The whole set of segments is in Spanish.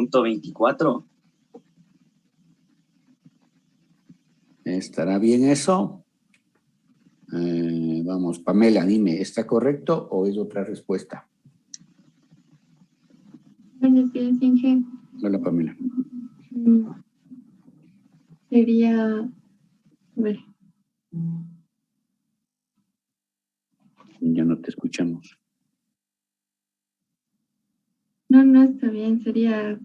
.24. ¿Estará bien eso? Vamos, Pamela, dime, ¿está correcto o es otra respuesta? Buenos días, Inge. Hola, Pamela. Sería, a ver, Ya no te escuchamos. no está bien, sería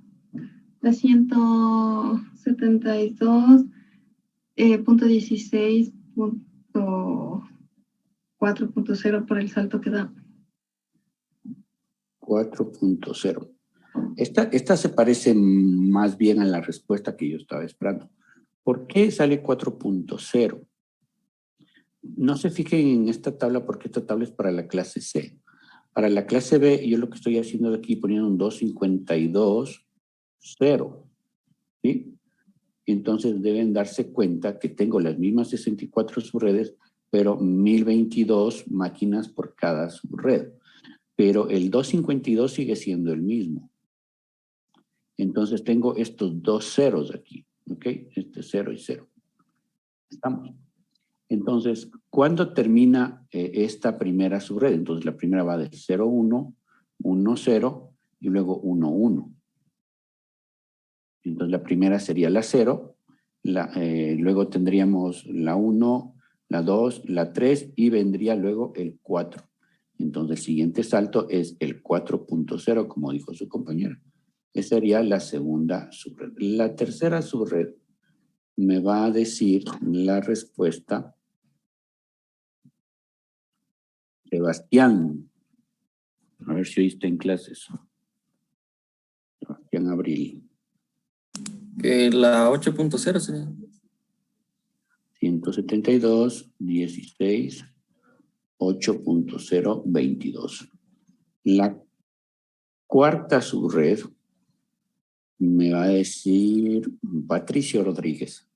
la 172.16.4.0 por el salto que da. 4.0. Esta se parece más bien a la respuesta que yo estaba esperando. ¿Por qué sale 4.0? No se fijen en esta tabla porque esta tabla es para la clase C. Para la clase B, yo lo que estoy haciendo aquí poniendo un 252.0. ¿Sí? Entonces deben darse cuenta que tengo las mismas 64 subredes, pero 1022 máquinas por cada subred. Pero el 252 sigue siendo el mismo. Entonces tengo estos dos ceros aquí, ¿ok? Este 0 y 0. ¿Estamos? Entonces, ¿cuándo termina esta primera subred? Entonces la primera va del 0, 1, 1, 0 y luego 1, 1. Entonces la primera sería la 0, luego tendríamos la 1, la 2, la 3 y vendría luego el 4. Entonces el siguiente salto es el 4.0, como dijo su compañera. Esa sería la segunda subred. La tercera subred me va a decir la respuesta. Sebastián. A ver si hoy está en clases. Sebastián Abril. Que la 8.0 sería. 172, 16, 8.0, 22. La cuarta subred me va a decir Patricio Rodríguez.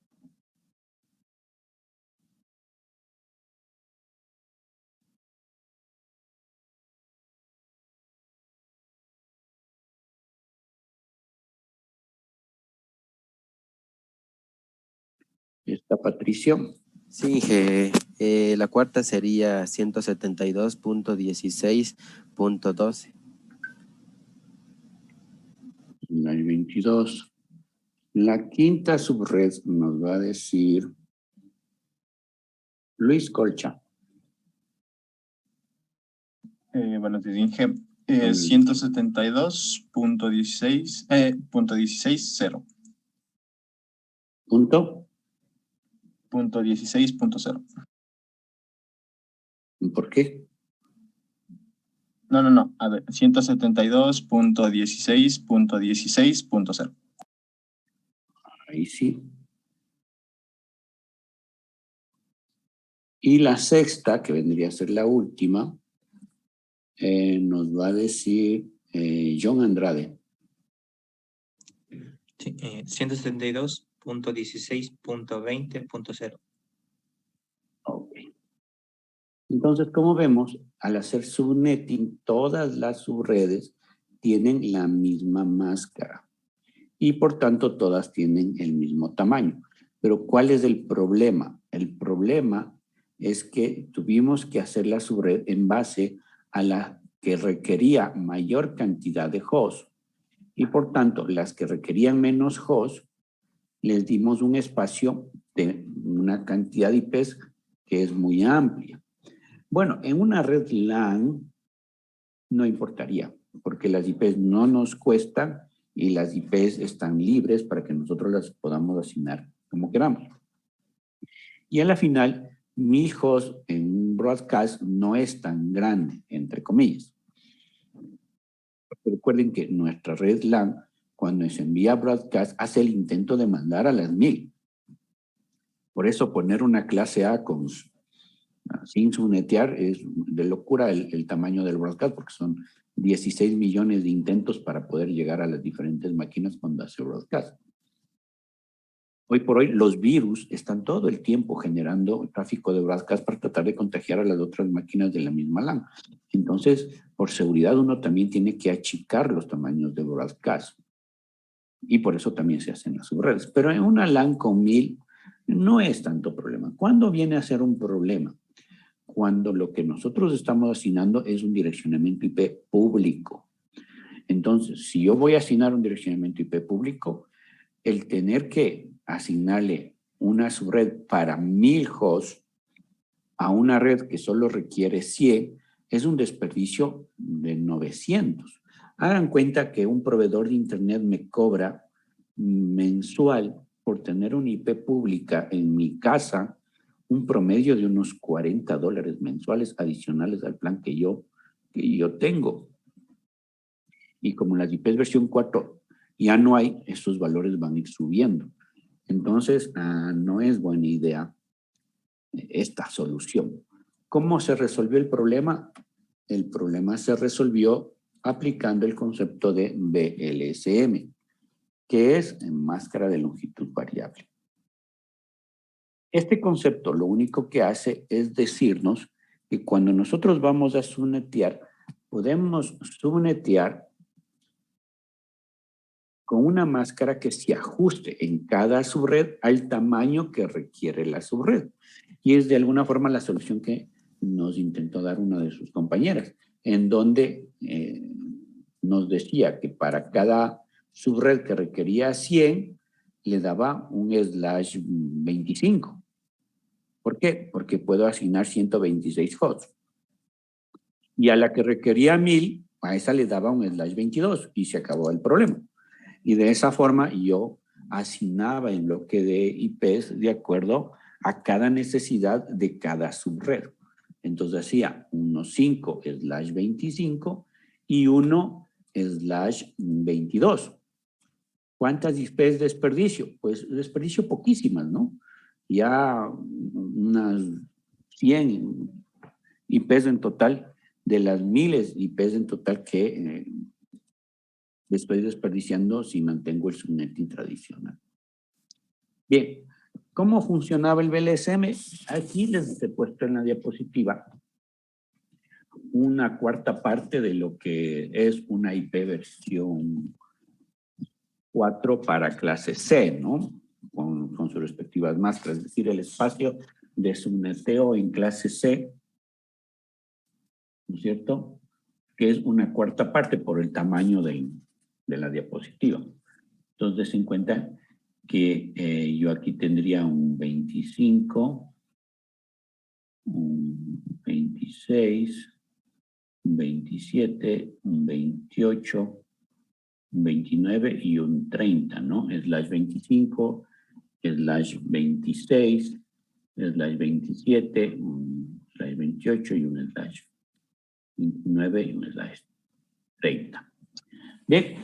¿Está Patricio? Sí, la cuarta sería 172.16.12. Hay 22. La quinta subred nos va a decir Luis Colcha. Buenos días, Inge. 172.16.0. ¿Punto? .16.0. ¿Por qué? No. A ver, 172.16.16.0. Ahí sí. Y la sexta, que vendría a ser la última, nos va a decir John Andrade. Sí, 172.16.20.0. Ok. Entonces, como vemos, al hacer subnetting, todas las subredes tienen la misma máscara y por tanto todas tienen el mismo tamaño. Pero ¿cuál es el problema? El problema es que tuvimos que hacer la subred en base a la que requería mayor cantidad de hosts y por tanto las que requerían menos hosts les dimos un espacio de una cantidad de IPs que es muy amplia. Bueno, en una red LAN no importaría, porque las IPs no nos cuestan y las IPs están libres para que nosotros las podamos asignar como queramos. Y a la final, 1000 hosts en un broadcast no es tan grande, entre comillas. Recuerden que nuestra red LAN, cuando se envía broadcast, hace el intento de mandar a las 1000. Por eso poner una clase A sin subnetear es de locura el tamaño del broadcast, porque son 16 millones de intentos para poder llegar a las diferentes máquinas cuando hace broadcast. Hoy por hoy los virus están todo el tiempo generando tráfico de broadcast para tratar de contagiar a las otras máquinas de la misma LAN. Entonces, por seguridad uno también tiene que achicar los tamaños de broadcast. Y por eso también se hacen las subredes. Pero en una LAN con 1000 no es tanto problema. ¿Cuándo viene a ser un problema? Cuando lo que nosotros estamos asignando es un direccionamiento IP público. Entonces, si yo voy a asignar un direccionamiento IP público, el tener que asignarle una subred para 1000 hosts a una red que solo requiere 100 es un desperdicio de 900. Hagan cuenta que un proveedor de internet me cobra mensual por tener una IP pública en mi casa un promedio de unos $40 mensuales adicionales al plan que yo tengo. Y como las IPs versión 4 ya no hay, estos valores van a ir subiendo. Entonces, no es buena idea esta solución. ¿Cómo se resolvió el problema? El problema se resolvió aplicando el concepto de BLSM, que es máscara de longitud variable. Este concepto lo único que hace es decirnos que cuando nosotros vamos a subnetear, podemos subnetear con una máscara que se ajuste en cada subred al tamaño que requiere la subred. Y es de alguna forma la solución que nos intentó dar una de sus compañeras, en donde nos decía que para cada subred que requería 100, le daba un /25. ¿Por qué? Porque puedo asignar 126 hosts. Y a la que requería 1000, a esa le daba un /22 y se acabó el problema. Y de esa forma yo asignaba el bloque de IPs de acuerdo a cada necesidad de cada subred. Entonces hacía unos 5/25 y 1/22. ¿Cuántas IPs desperdicio? Pues desperdicio poquísimas, ¿no? Ya unas 100 IPs en total, de las miles IPs en total que estoy desperdiciando si mantengo el subnetting tradicional. Bien, ¿cómo funcionaba el BLSM? Aquí les he puesto en la diapositiva una cuarta parte de lo que es una IP versión 4 para clase C, ¿no? Con sus respectivas máscaras, es decir, el espacio de subneteo en clase C, ¿no es cierto? Que es una cuarta parte por el tamaño de la diapositiva. Entonces, en cuenta que yo aquí tendría un 25, un 26, un 27, un 28, un 29 y un 30, ¿no? /25, /26, /27, un /28 y un /29 y un /30. Bien.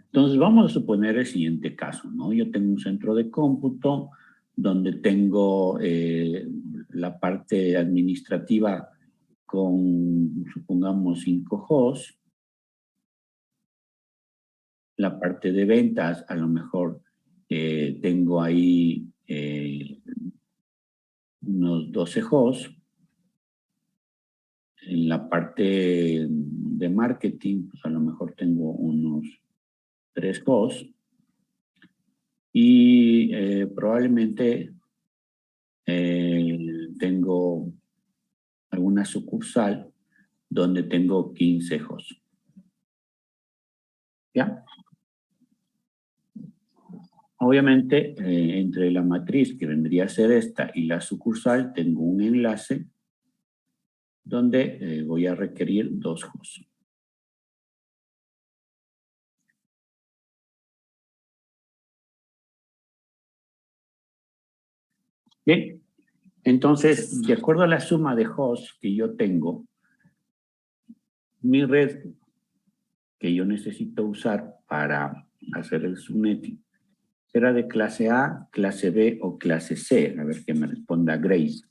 Entonces, vamos a suponer el siguiente caso, ¿no? Yo tengo un centro de cómputo donde tengo la parte administrativa con, supongamos, 5 hosts. La parte de ventas, a lo mejor tengo ahí unos 12 hosts. En la parte de marketing, pues a lo mejor tengo unos 3 hosts y probablemente tengo alguna sucursal donde tengo 15 hosts. ¿Ya? Obviamente, entre la matriz que vendría a ser esta y la sucursal, tengo un enlace donde voy a requerir 2 hosts. Bien, entonces, de acuerdo a la suma de hosts que yo tengo, mi red que yo necesito usar para hacer el subnetting será de clase A, clase B o clase C. A ver que me responda Grace.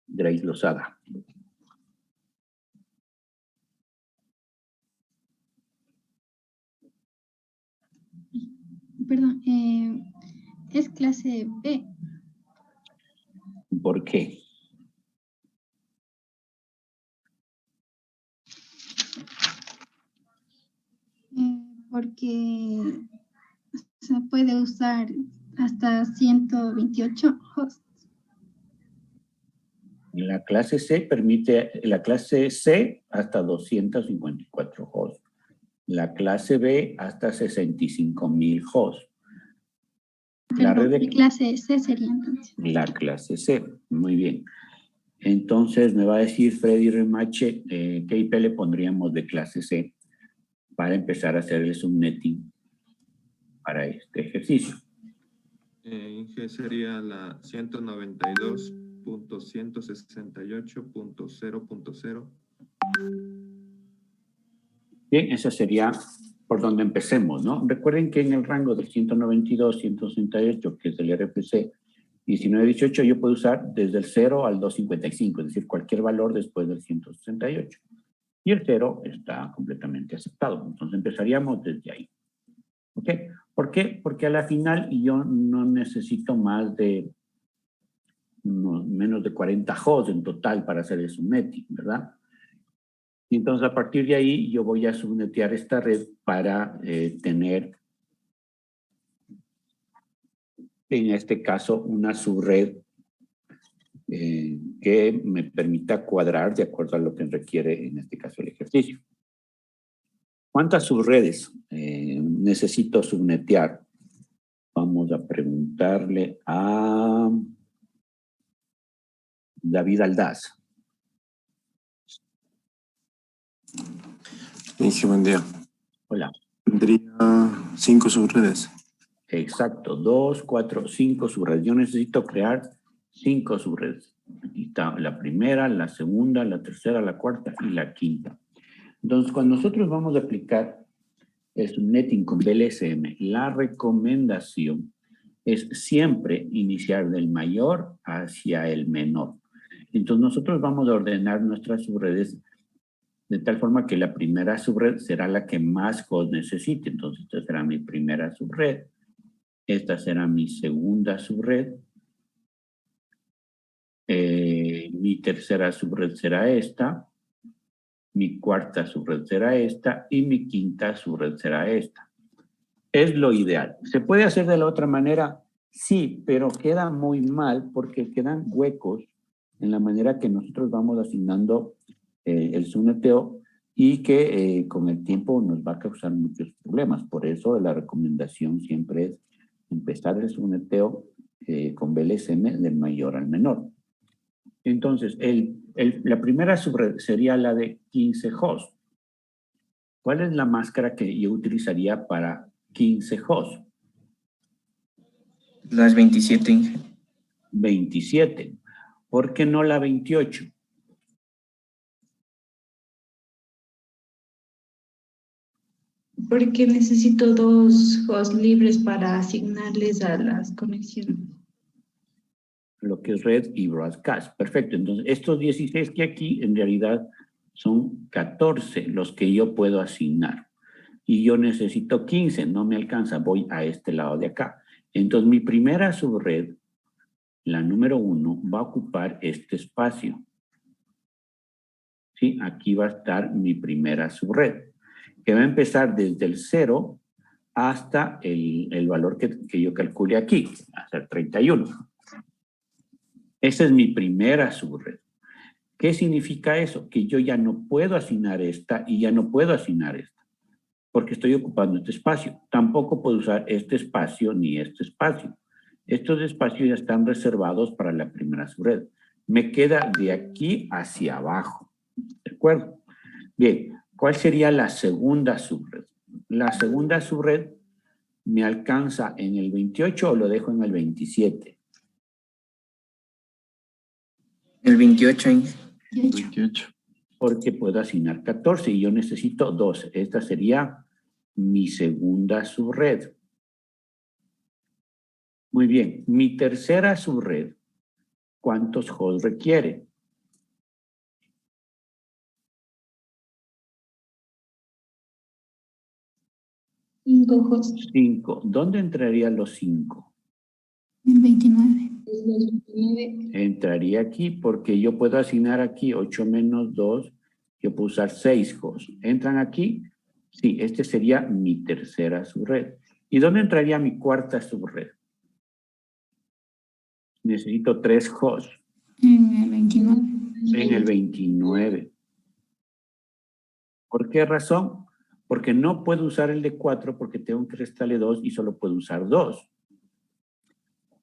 Grace Lozada. Perdón, es clase B. ¿Por qué? porque se puede usar hasta 128 hosts. La clase C permite, la clase C hasta 254 hosts. La clase B hasta 65,000 hosts. La Perdón, red de clase C sería entonces. La clase C, muy bien. Entonces me va a decir Freddy Remache, ¿qué IP le pondríamos de clase C para empezar a hacer el subnetting para este ejercicio? Inge sería la 192.168.0.0. Bien, esa sería por donde empecemos, ¿no? Recuerden que en el rango del 192, 168, que es el RFC, 1918, yo puedo usar desde el 0 al 255, es decir, cualquier valor después del 168. Y el 0 está completamente aceptado. Entonces empezaríamos desde ahí. ¿Ok? ¿Por qué? Porque a la final yo no necesito más de menos de 40 hosts en total para hacer el subnetting, ¿verdad? Y entonces a partir de ahí yo voy a subnetear esta red para tener, en este caso, una subred que me permita cuadrar de acuerdo a lo que requiere, en este caso, el ejercicio. ¿Cuántas subredes necesito subnetear? Vamos a preguntarle a David Aldaz. Inge, buen día. Hola. Tendría 5 subredes. Exacto, 2, 4, 5 subredes. Yo necesito crear 5 subredes. Aquí está la primera, la segunda, la tercera, la cuarta y la quinta. Entonces, cuando nosotros vamos a aplicar el subnetting con BLSM, la recomendación es siempre iniciar del mayor hacia el menor. Entonces, nosotros vamos a ordenar nuestras subredes de tal forma que la primera subred será la que más host necesite. Entonces, esta será mi primera subred. Esta será mi segunda subred. Mi tercera subred será esta. Mi cuarta subred será esta. Y mi quinta subred será esta. Es lo ideal. ¿Se puede hacer de la otra manera? Sí, pero queda muy mal porque quedan huecos en la manera que nosotros vamos asignando el subneteo y que con el tiempo nos va a causar muchos problemas. Por eso la recomendación siempre es empezar el subneteo con BLSM del mayor al menor. Entonces, la primera subred sería la de 15 hosts. ¿Cuál es la máscara que yo utilizaría para 15 hosts? Las 27, Inge. 27. ¿Por qué no la 28? Porque necesito 2 hosts libres para asignarles a las conexiones. Lo que es red y broadcast. Perfecto. Entonces, estos 16 que aquí en realidad son 14 los que yo puedo asignar. Y yo necesito 15, no me alcanza, voy a este lado de acá. Entonces, mi primera subred, la número 1, va a ocupar este espacio. ¿Sí? Aquí va a estar mi primera subred, que va a empezar desde el 0 hasta el valor que yo calcule aquí, hasta el 31. Esa es mi primera subred. ¿Qué significa eso? Que yo ya no puedo asignar esta y ya no puedo asignar esta, porque estoy ocupando este espacio. Tampoco puedo usar este espacio ni este espacio. Estos espacios ya están reservados para la primera subred. Me queda de aquí hacia abajo. ¿De acuerdo? Bien, ¿cuál sería la segunda subred? La segunda subred me alcanza en el 28 o lo dejo en el 27. El 28, Inge. 28. Porque puedo asignar 14 y yo necesito 2. Esta sería mi segunda subred. Muy bien, mi tercera subred, ¿cuántos hosts requiere? 5 hosts. 5. ¿Dónde entrarían los 5? En 29. Entraría aquí porque yo puedo asignar aquí 8 menos 2, yo puedo usar 6 hosts. ¿Entran aquí? Sí, este sería mi tercera subred. ¿Y dónde entraría mi cuarta subred? Necesito 3 hosts. En el 29. En el 29. ¿Por qué razón? Porque no puedo usar el de 4 porque tengo que restarle 2 y solo puedo usar 2.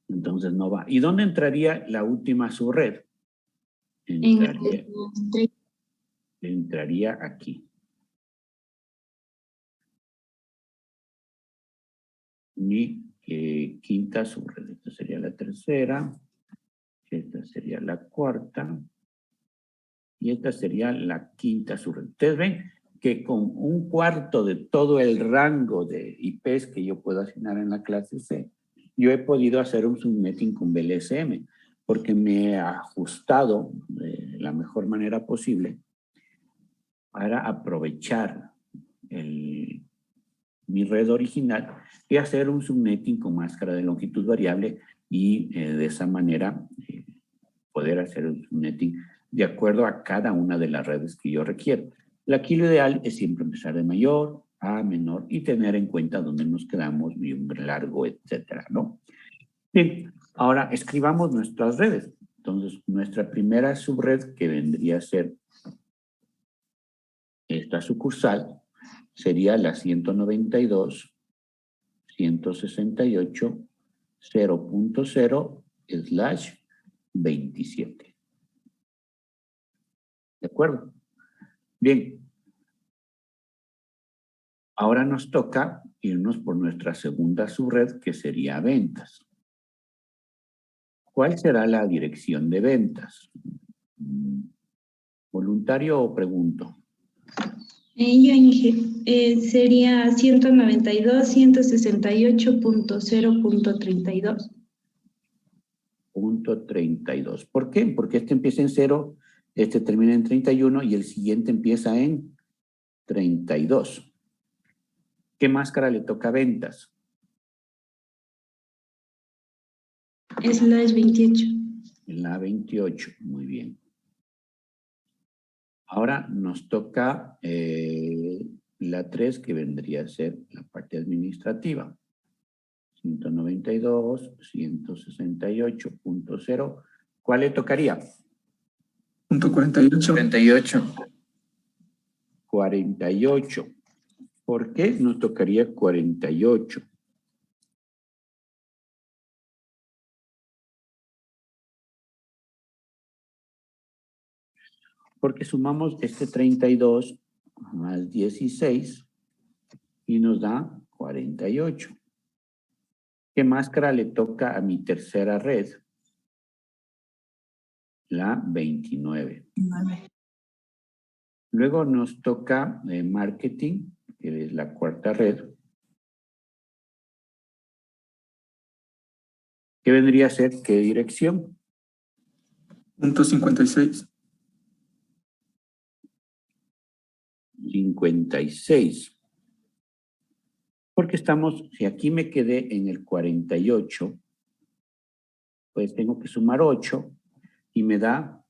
Entonces no va. ¿Y dónde entraría la última subred? Entraría aquí. Mi quinta subred. Esta sería la tercera. Esta sería la cuarta. Y esta sería la quinta subred. Ustedes ven que con un cuarto de todo el rango de IPs que yo puedo asignar en la clase C, yo he podido hacer un subnetting con VLSM, porque me he ajustado de la mejor manera posible para aprovechar mi red original y hacer un subnetting con máscara de longitud variable y de esa manera poder hacer un subnetting de acuerdo a cada una de las redes que yo requiero. Aquí lo ideal es siempre empezar de mayor a menor y tener en cuenta dónde nos quedamos y un largo, etcétera, ¿no? Bien, ahora escribamos nuestras redes. Entonces, nuestra primera subred, que vendría a ser esta sucursal, sería la 192.168.0.0/27. ¿De acuerdo? Bien. Ahora nos toca irnos por nuestra segunda subred, que sería ventas. ¿Cuál será la dirección de ventas? ¿Voluntario o pregunto? Yo, Inge, sería 192.168.0.32. Punto 32. ¿Por qué? Porque este empieza en 0, este termina en 31 y el siguiente empieza en 32. ¿Qué máscara le toca a ventas? /28. La 28, muy bien. Ahora nos toca la 3, que vendría a ser la parte administrativa. 192.168.0. ¿Cuál le tocaría? Punto 48. 48. 48. ¿Por qué nos tocaría 48? Porque sumamos este 32 más 16 y nos da 48. ¿Qué máscara le toca a mi tercera red? La 29. Luego nos toca marketing, que es la cuarta red. ¿Qué vendría a ser? ¿Qué dirección? Punto 56. 56. Porque estamos, si aquí me quedé en el 48, pues tengo que sumar 8 y me da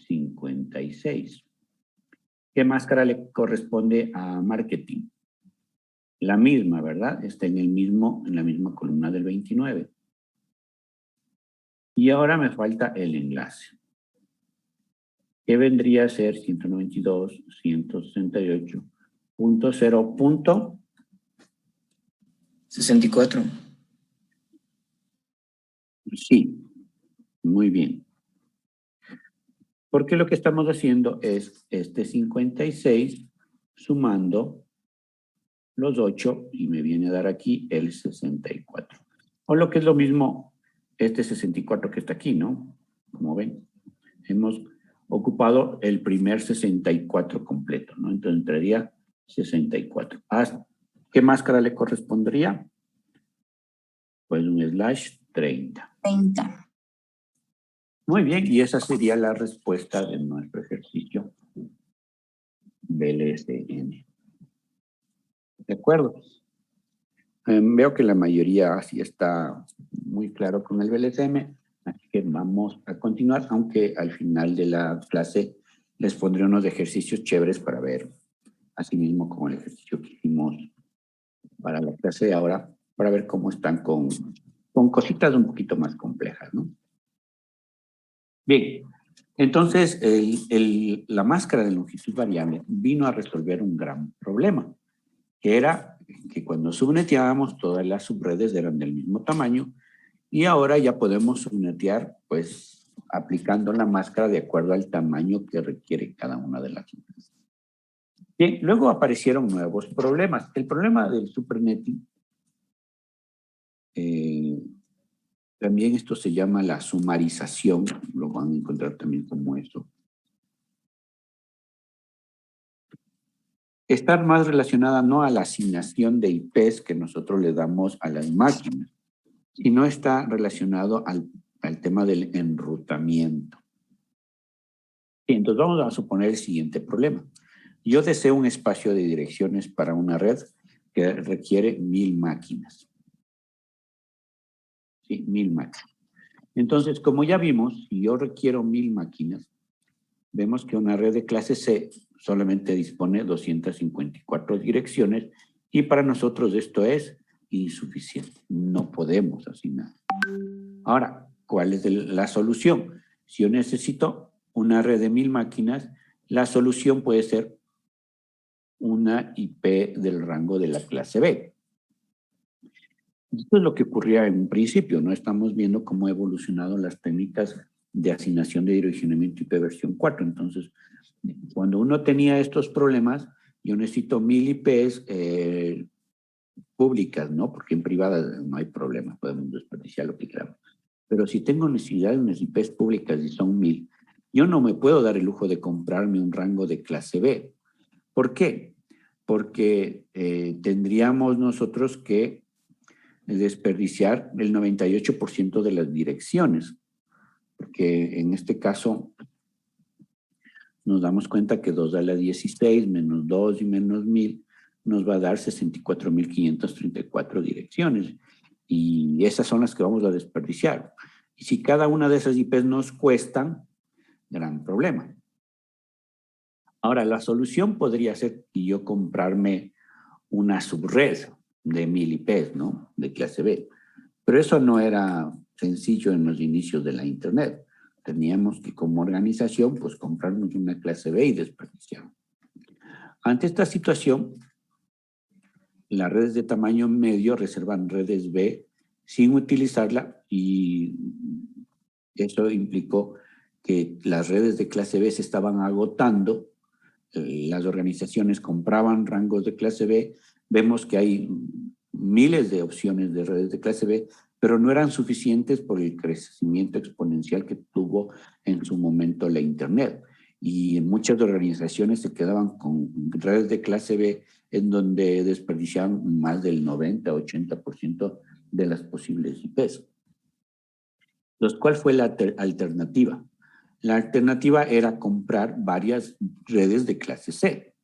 56. ¿Qué máscara le corresponde a marketing? La misma, ¿verdad? Está en la misma columna del 29. Y ahora me falta el enlace. ¿Qué vendría a ser 192.168.0. 64. Sí, muy bien. Porque lo que estamos haciendo es este 56 sumando los 8 y me viene a dar aquí el 64. O lo que es lo mismo, este 64 que está aquí, ¿no? Como ven, hemos ocupado el primer 64 completo, ¿no? Entonces entraría 64. ¿Qué máscara le correspondería? Pues un /30. 30. Muy bien, y esa sería la respuesta de nuestro ejercicio VLSM. ¿De acuerdo? Veo que la mayoría así está muy claro con el VLSM, así que vamos a continuar, aunque al final de la clase les pondré unos ejercicios chéveres para ver asimismo como el ejercicio que hicimos para la clase de ahora, para ver cómo están con cositas un poquito más complejas, ¿no? Bien, entonces la máscara de longitud variable vino a resolver un gran problema, que era que cuando subneteábamos todas las subredes eran del mismo tamaño y ahora ya podemos subnetear pues aplicando la máscara de acuerdo al tamaño que requiere cada una de las subredes. Bien, luego aparecieron nuevos problemas. El problema del supernetting, también esto se llama la sumarización, lo van a encontrar también como eso. Está más relacionada no a la asignación de IPs que nosotros le damos a las máquinas, sino está relacionado al tema del enrutamiento. Y entonces vamos a suponer el siguiente problema. Yo deseo un espacio de direcciones para una red que requiere 1000 máquinas. Sí, 1000 máquinas. Entonces, como ya vimos, si yo requiero 1000 máquinas, vemos que una red de clase C solamente dispone 254 direcciones y para nosotros esto es insuficiente. No podemos asignar. Ahora, ¿cuál es la solución? Si yo necesito una red de 1000 máquinas, la solución puede ser una IP del rango de la clase B. Esto es lo que ocurría en un principio, ¿no? Estamos viendo cómo ha evolucionado las técnicas de asignación de direccionamiento IP versión 4. Entonces, cuando uno tenía estos problemas, yo necesito 1000 IPs públicas, ¿no? Porque en privadas no hay problema, podemos desperdiciar lo que queramos. Pero si tengo necesidad de unas IPs públicas y son 1000, yo no me puedo dar el lujo de comprarme un rango de clase B. ¿Por qué? Porque tendríamos nosotros que desperdiciar el 98% de las direcciones, porque en este caso nos damos cuenta que 2 a la 16 menos 2 y menos 1000 nos va a dar 64.534 direcciones y esas son las que vamos a desperdiciar. Y si cada una de esas IPs nos cuestan, gran problema. Ahora, la solución podría ser que yo comprarme una subred de 1000 IPs, ¿no? De clase B. Pero eso no era sencillo en los inicios de la Internet. Teníamos que, como organización, pues comprarnos una clase B y desperdiciar. Ante esta situación, las redes de tamaño medio reservan redes B sin utilizarla y eso implicó que las redes de clase B se estaban agotando. Las organizaciones compraban rangos de clase B. Vemos que hay miles de opciones de redes de clase B, pero no eran suficientes por el crecimiento exponencial que tuvo en su momento la Internet. Y muchas organizaciones se quedaban con redes de clase B en donde desperdiciaban más del 90-80% de las posibles IPs. Entonces, ¿cuál fue la alternativa? La alternativa era comprar varias redes de clase C.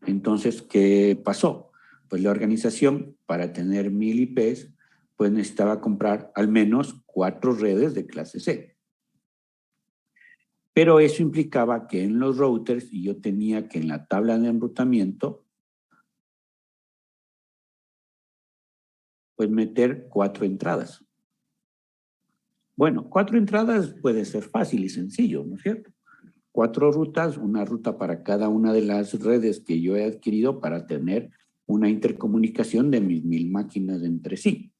Entonces, ¿qué pasó? Pues la organización, para tener 1000 IPs, pues necesitaba comprar al menos 4 redes de clase C. Pero eso implicaba que en los routers, y yo tenía que en la tabla de enrutamiento, pues meter 4 entradas. Bueno, 4 entradas puede ser fácil y sencillo, ¿no es cierto? 4 rutas, una ruta para cada una de las redes que yo he adquirido para tener una intercomunicación de mis 1000 máquinas entre sí.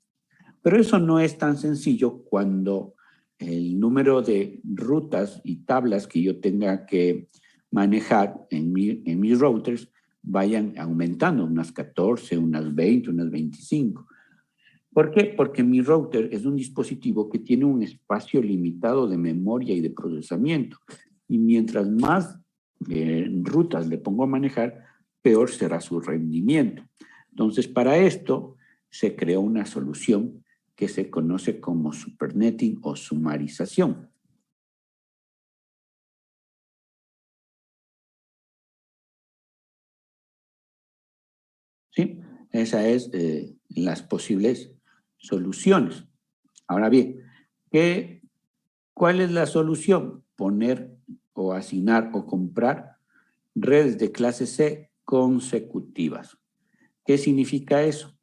Pero eso no es tan sencillo cuando el número de rutas y tablas que yo tenga que manejar en mis routers vayan aumentando, unas 14, unas 20, unas 25. ¿Por qué? Porque mi router es un dispositivo que tiene un espacio limitado de memoria y de procesamiento. Y mientras más rutas le pongo a manejar, peor será su rendimiento. Entonces, para esto se creó una solución que se conoce como supernetting o sumarización. ¿Sí? Esa es las posibles soluciones. Ahora bien, ¿cuál es la solución? Poner o asignar o comprar redes de clase C consecutivas. ¿Qué significa eso?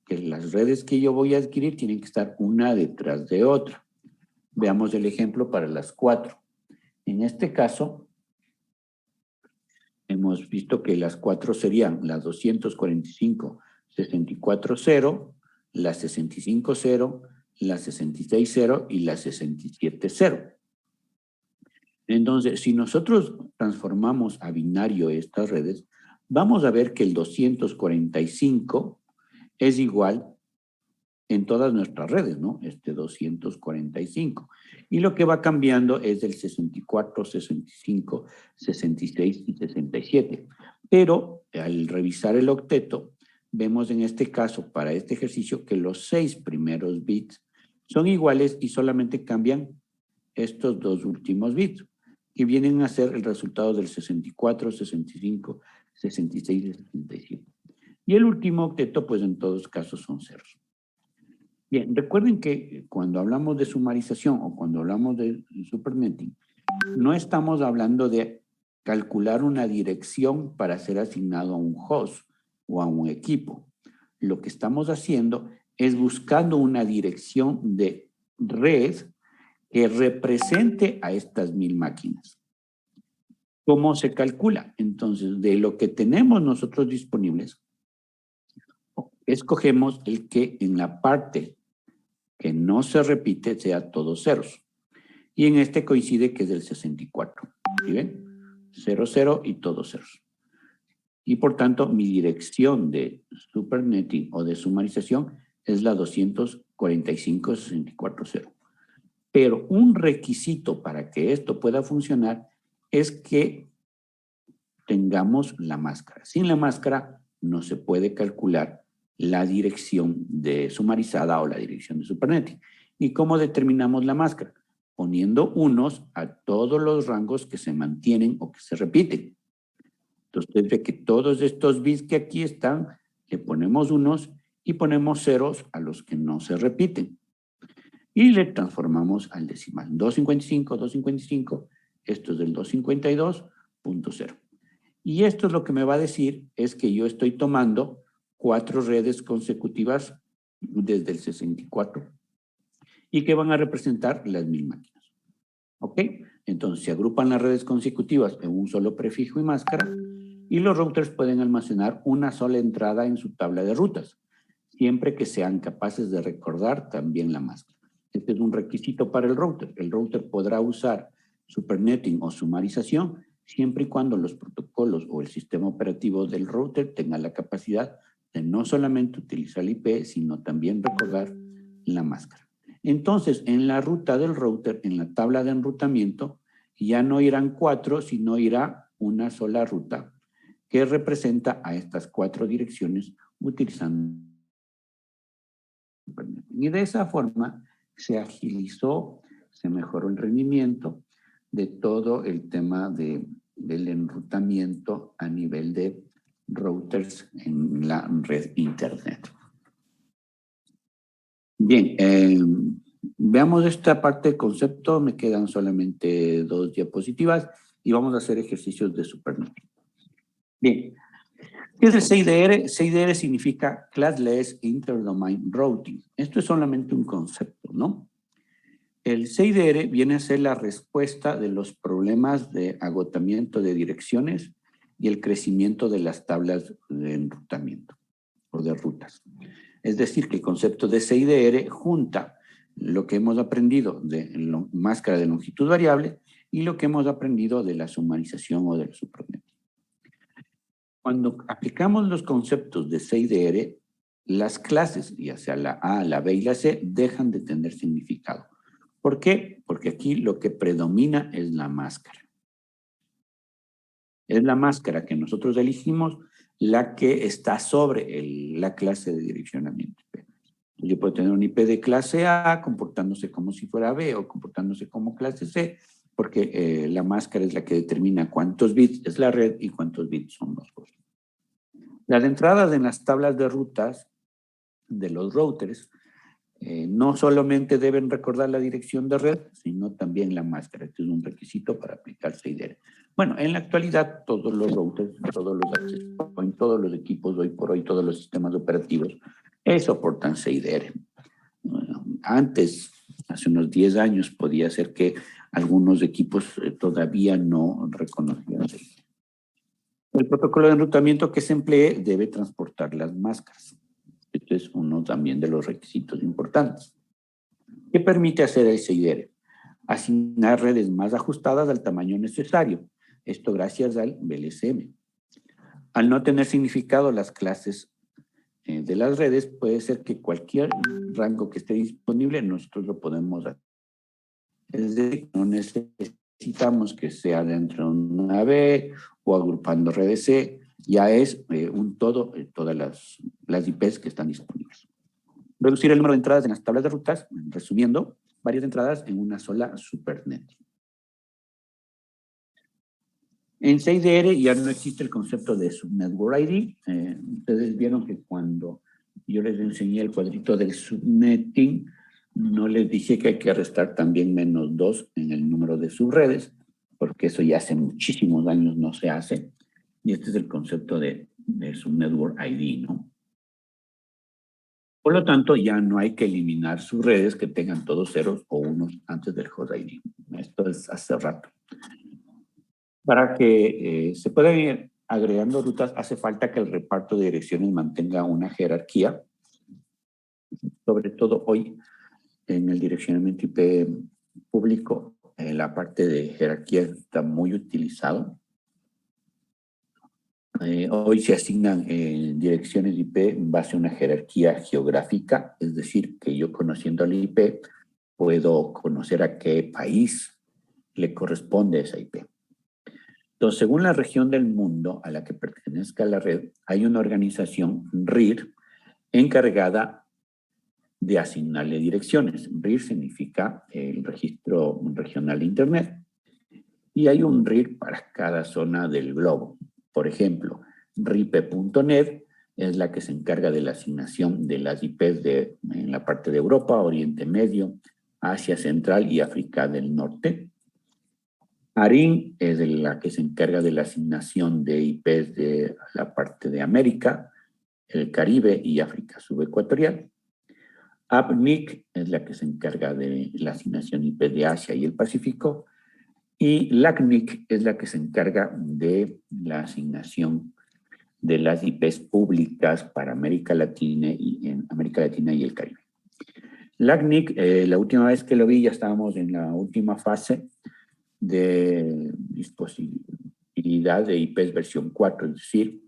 Que las redes que yo voy a adquirir tienen que estar una detrás de otra. Veamos el ejemplo para las 4. En este caso, hemos visto que las 4 serían la 245.64.0, la 65.0, la 66.0 y la 67.0. Entonces, si nosotros transformamos a binario estas redes, vamos a ver que el 245 es igual en todas nuestras redes, ¿no? 245. Y lo que va cambiando es el 64, 65, 66 y 67. Pero al revisar el octeto, vemos en este caso, para este ejercicio, que los 6 primeros bits son iguales y solamente cambian estos 2 últimos bits, que vienen a ser el resultado del 64, 65, 66 y 67. Y el último octeto, pues en todos casos son ceros. Bien, recuerden que cuando hablamos de sumarización o cuando hablamos de supernetting, no estamos hablando de calcular una dirección para ser asignado a un host o a un equipo. Lo que estamos haciendo es buscando una dirección de red que represente a estas 1000 máquinas. ¿Cómo se calcula? Entonces, de lo que tenemos nosotros disponibles, escogemos el que en la parte que no se repite sea todos ceros. Y en este coincide que es del 64. ¿Sí ven? 0, 0 y todos ceros. Y por tanto, mi dirección de supernetting o de sumarización es la 245.64.0. Pero un requisito para que esto pueda funcionar es que tengamos la máscara. Sin la máscara no se puede calcular la dirección de sumarizada o la dirección de supernetting. ¿Y cómo determinamos la máscara? Poniendo unos a todos los rangos que se mantienen o que se repiten. Entonces, usted ve que todos estos bits que aquí están, le ponemos unos y ponemos ceros a los que no se repiten. Y le transformamos al decimal. 255, 255, esto es del 252.0. Y esto es lo que me va a decir es que yo estoy tomando 4 redes consecutivas desde el 64 y que van a representar las 1000 máquinas. ¿Ok? Entonces se agrupan las redes consecutivas en un solo prefijo y máscara y los routers pueden almacenar una sola entrada en su tabla de rutas, siempre que sean capaces de recordar también la máscara. Este es un requisito para el router. El router podrá usar supernetting o sumarización siempre y cuando los protocolos o el sistema operativo del router tenga la capacidad de no solamente utilizar el IP, sino también recordar la máscara. Entonces, en la ruta del router, en la tabla de enrutamiento, ya no irán 4, sino irá una sola ruta que representa a estas 4 direcciones utilizando supernetting. Y de esa forma se agilizó, se mejoró el rendimiento de todo el tema del enrutamiento a nivel de routers en la red internet. Bien, veamos esta parte del concepto. Me quedan solamente 2 diapositivas y vamos a hacer ejercicios de supernetting. Bien, ¿qué es el CIDR? CIDR significa Classless Interdomain Routing. Esto es solamente un concepto, ¿no? El CIDR viene a ser la respuesta de los problemas de agotamiento de direcciones y el crecimiento de las tablas de enrutamiento o de rutas. Es decir, que el concepto de CIDR junta lo que hemos aprendido de máscara de longitud variable y lo que hemos aprendido de la sumarización o del supernetting. Cuando aplicamos los conceptos de CIDR, las clases, ya sea la A, la B y la C, dejan de tener significado. ¿Por qué? Porque aquí lo que predomina es la máscara. Es la máscara que nosotros elegimos la que está sobre la clase de direccionamiento. Yo puedo tener un IP de clase A comportándose como si fuera B o comportándose como clase C, porque la máscara es la que determina cuántos bits es la red y cuántos bits son los hosts. Las entradas en las tablas de rutas de los routers no solamente deben recordar la dirección de red, sino también la máscara. Este es un requisito para aplicar CIDR. Bueno, en la actualidad todos los routers, todos los access points, todos los equipos hoy por hoy, todos los sistemas operativos soportan CIDR. Antes, hace unos 10 años, podía ser que algunos equipos todavía no reconocían CIDR. El protocolo de enrutamiento que se emplee debe transportar las máscaras. Este es uno también de los requisitos importantes. ¿Qué permite hacer el CIDR? Asignar redes más ajustadas al tamaño necesario. Esto gracias al VLSM. Al no tener significado las clases de las redes, puede ser que cualquier rango que esté disponible nosotros lo podemos hacer. Es decir, no necesitamos que sea dentro de una B o agrupando redes C, ya es un todo, todas las IPs que están disponibles. Reducir el número de entradas en las tablas de rutas, resumiendo, varias entradas en una sola supernet. En CIDR ya no existe el concepto de subnetwork ID. Ustedes vieron que cuando yo les enseñé el cuadrito del subnetting, no les dije que hay que restar también -2 en el número de subredes, porque eso ya hace muchísimos años no se hace. Y este es el concepto de subnetwork ID, ¿no? Por lo tanto, ya no hay que eliminar subredes que tengan todos ceros o unos antes del host ID. Esto es hace rato. Para que se puedan ir agregando rutas, hace falta que el reparto de direcciones mantenga una jerarquía. Sobre todo hoy, en el direccionamiento IP público, la parte de jerarquía está muy utilizado. Hoy se asignan direcciones IP en base a una jerarquía geográfica, es decir, que yo conociendo el IP puedo conocer a qué país le corresponde esa IP. Entonces, según la región del mundo a la que pertenezca la red, hay una organización, RIR, encargada de asignarle direcciones. RIR significa el Registro Regional de Internet. Y hay un RIR para cada zona del globo. Por ejemplo, RIPE.net es la que se encarga de la asignación de las IPs en la parte de Europa, Oriente Medio, Asia Central y África del Norte. ARIN es la que se encarga de la asignación de IPs de la parte de América, el Caribe y África subecuatorial. APNIC es la que se encarga de la asignación IP de Asia y el Pacífico. Y LACNIC es la que se encarga de la asignación de las IPs públicas para América Latina y el Caribe. LACNIC, la última vez que lo vi ya estábamos en la última fase de disponibilidad de IPs versión 4, es decir,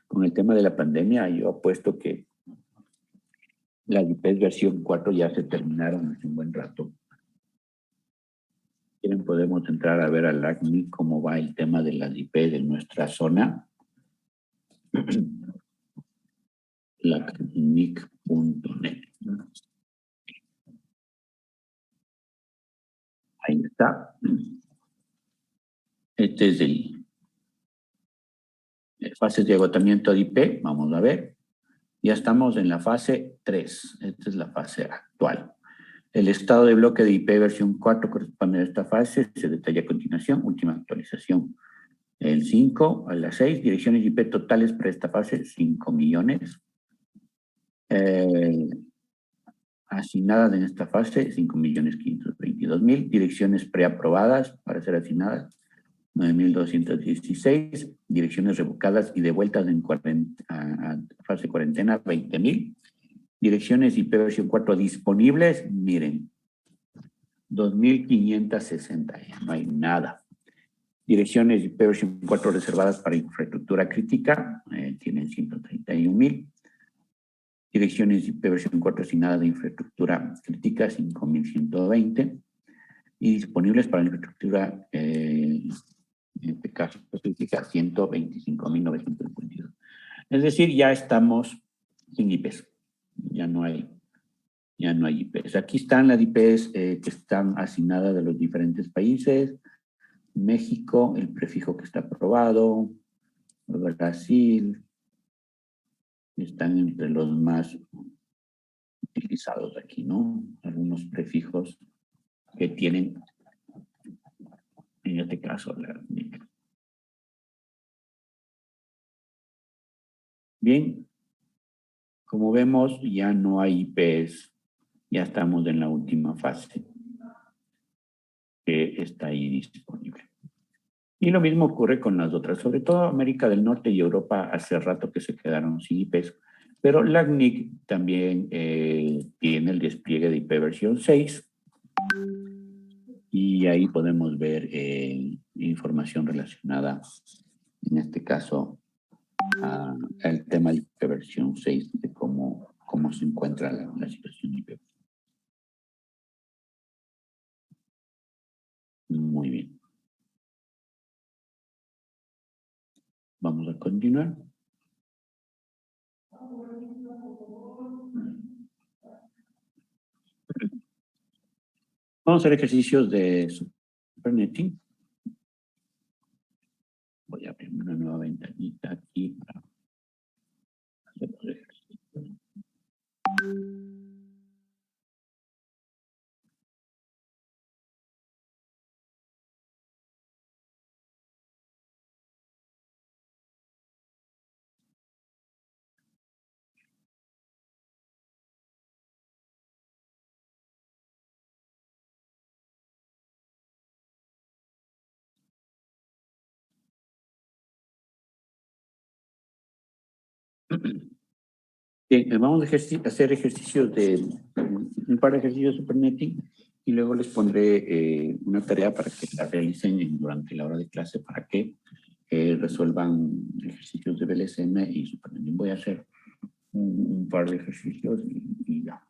con el tema de la pandemia yo apuesto que las IPs versión 4 ya se terminaron hace un buen rato. Si quieren podemos entrar a ver a LACNIC cómo va el tema de las IPs de nuestra zona. LACNIC.net. Ahí está. Este es el fases de agotamiento de IP. Vamos a ver. Ya estamos en la fase 3. Esta es la fase actual. El estado de bloque de IP versión 4 corresponde a esta fase. Se detalla a continuación. Última actualización. El 5 a las 6. Direcciones IP totales para esta fase, 5 millones. Asignadas en esta fase, 5.522.000. Direcciones preaprobadas para ser asignadas, 9.216. Direcciones revocadas y devueltas en fase cuarentena, 20.000. Direcciones IP versión 4 disponibles, miren, 2.560, no hay nada. Direcciones IP versión 4 reservadas para infraestructura crítica, tienen 131.000. Direcciones IP versión 4 asignadas de infraestructura crítica, 5.120. Y disponibles para la infraestructura crítica, 125.952. Es decir, ya estamos sin IPs. Ya no hay IPs. Aquí están las IPs que están asignadas de los diferentes países. México, el prefijo que está aprobado. Brasil. Están entre los más utilizados aquí, ¿no? Algunos prefijos que tienen, en este caso, Bien, como vemos, ya no hay IPs, ya estamos en la última fase que está ahí disponible. Y lo mismo ocurre con las otras, sobre todo América del Norte y Europa hace rato que se quedaron sin IPs, pero la CNIC también tiene el despliegue de IP versión 6 y ahí podemos ver información relacionada, en este caso, al tema de IP versión 6, de cómo se encuentra la situación de IP. Muy bien. Vamos a continuar. Vamos a hacer ejercicios de Supernetting. Voy a abrir una nueva ventanita aquí para hacer los ejercicios. Bien, vamos a hacer ejercicios un par de ejercicios de Supernetting y luego les pondré una tarea para que la realicen durante la hora de clase para que resuelvan ejercicios de BLSM y Supernetting. Voy a hacer un par de ejercicios y ya.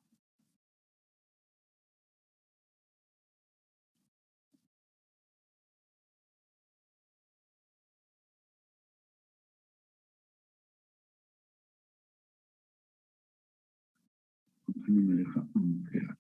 No me deja ampliar.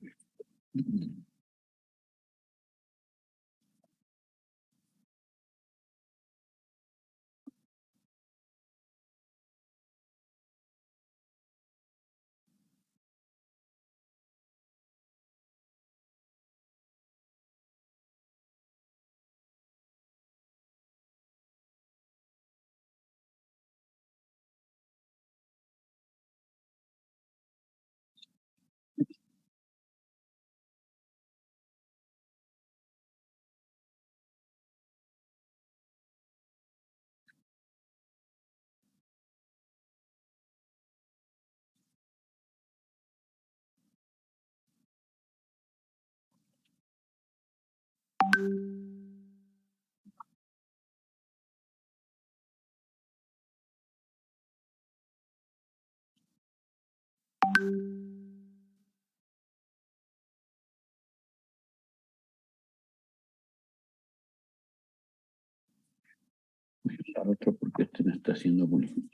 Voy a usar otro porque este me está haciendo bullying.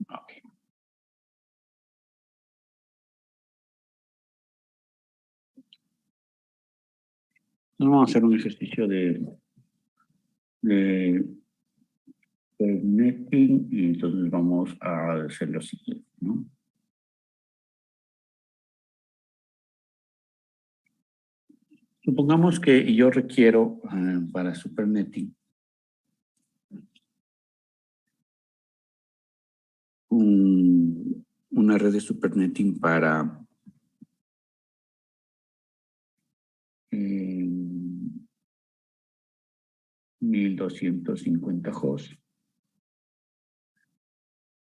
Ok. Nos vamos a hacer un ejercicio de netting y entonces vamos a hacer lo siguiente, ¿no? Supongamos que yo requiero para Supernetting una red de Supernetting para 1250 hosts,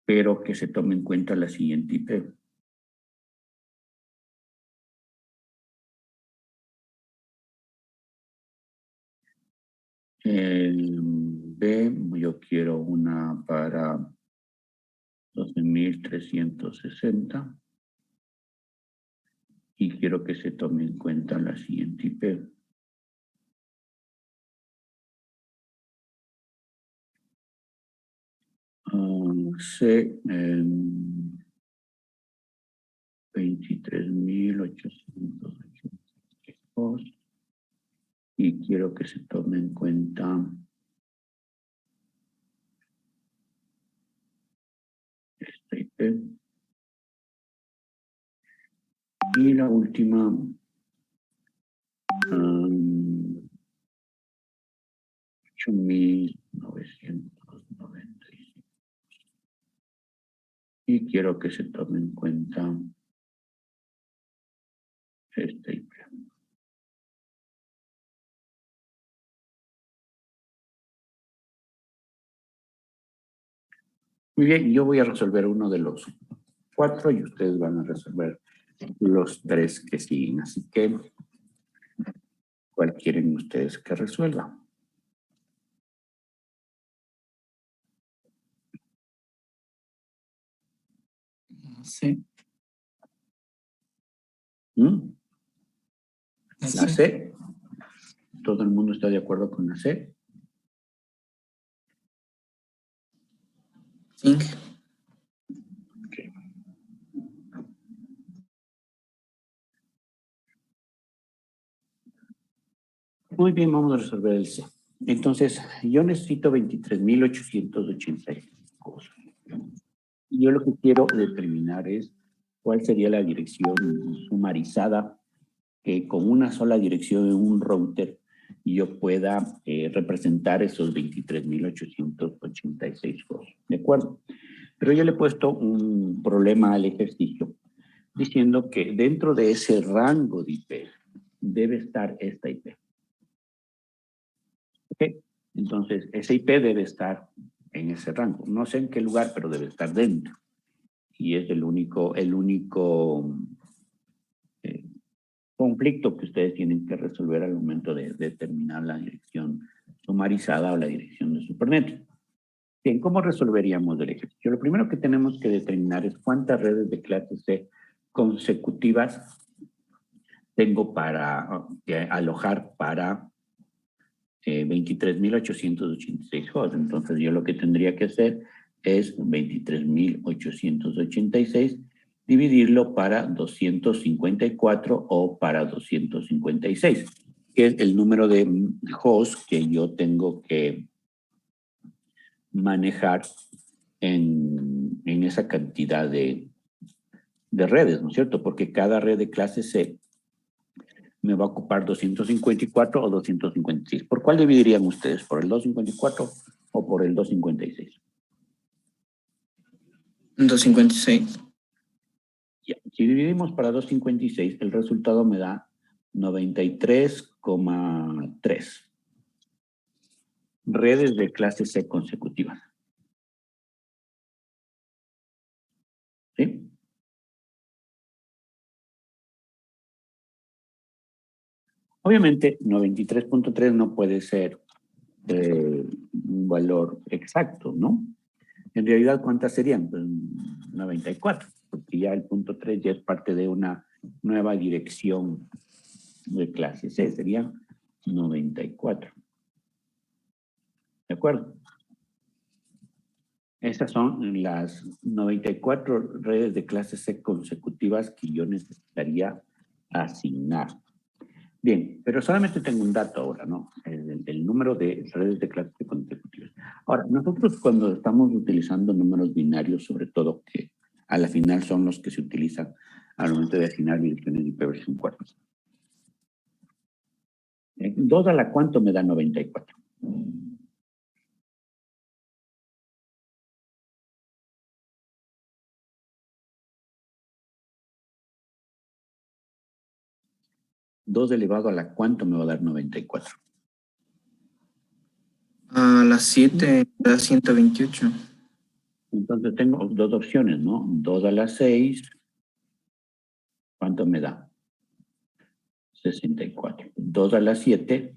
pero que se tome en cuenta la siguiente IP. B, yo quiero una para 12.360 y quiero que se tome en cuenta la siguiente IP. C, 23.882 y quiero que se tome en cuenta esta IP. Y la última, 8.995. Y quiero que se tome en cuenta esta IP. Muy bien, yo voy a resolver uno de los 4 y ustedes van a resolver los 3 que siguen. Así que, ¿cuál quieren ustedes que resuelva? Sí. ¿Mm? La C. ¿Todo el mundo está de acuerdo con la C? Zinc. Okay. Muy bien, vamos a resolver el C. Entonces, yo necesito 23.886 cosas. Yo lo que quiero determinar es cuál sería la dirección sumarizada que con una sola dirección en un router yo pueda representar esos 23.886 cosas. ¿De acuerdo? Pero yo le he puesto un problema al ejercicio diciendo que dentro de ese rango de IP debe estar esta IP. ¿Ok? Entonces, esa IP debe estar en ese rango. No sé en qué lugar, pero debe estar dentro. Y es el único conflicto que ustedes tienen que resolver al momento de determinar la dirección sumarizada o la dirección de Supernet. Bien, ¿cómo resolveríamos el ejercicio? Lo primero que tenemos que determinar es cuántas redes de clase C consecutivas tengo para alojar para 23.886 hosts. Entonces yo lo que tendría que hacer es 23.886 dividirlo para 254 o para 256, que es el número de hosts que yo tengo que manejar en esa cantidad de redes, ¿no es cierto? Porque cada red de clase C me va a ocupar 254 o 256. ¿Por cuál dividirían ustedes? ¿Por el 254 o por el 256? 256. Ya. Si dividimos para 256, el resultado me da 93,3 redes de clase C consecutivas. ¿Sí? Obviamente, 93.3 no puede ser un valor exacto, ¿no? En realidad, ¿cuántas serían? Pues 94, porque ya el punto 3 ya es parte de una nueva dirección de clase C, serían 94. ¿De acuerdo? Esas son las 94 redes de clase C consecutivas que yo necesitaría asignar. Bien, pero solamente tengo un dato ahora, ¿no? El número de redes de clase C consecutivas. Ahora, nosotros cuando estamos utilizando números binarios, sobre todo que a la final son los que se utilizan al momento de asignar direcciones de IP versión 4. 2 a la cuánto me da 94. ¿2 elevado a la cuánto me va a dar 94? A las 7 da 128. Entonces tengo dos opciones, ¿no? 2 a la 6, ¿cuánto me da? 64. 2 a la 7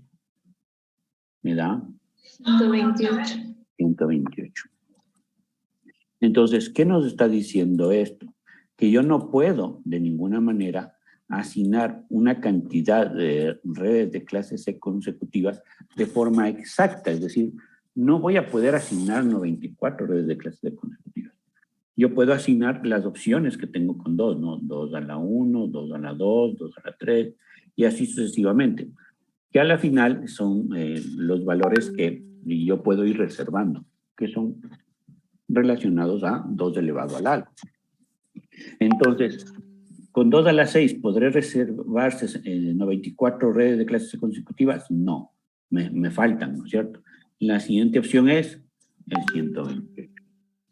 me da 128. 128. Entonces, ¿qué nos está diciendo esto? Que yo no puedo de ninguna manera asignar una cantidad de redes de clase C consecutivas de forma exacta. Es decir, no voy a poder asignar 94 redes de clase C consecutivas. yo puedo asignar las opciones que tengo con 2, ¿no? 2 a la 1, 2 a la 2, 2 a la 3, y así sucesivamente. Que a la final son los valores que yo puedo ir reservando, que son relacionados a 2 elevado al algo. Entonces, con 2 a la 6, ¿podré reservarse 94 redes de clases consecutivas? No, me faltan, ¿no es cierto? La siguiente opción es el 128.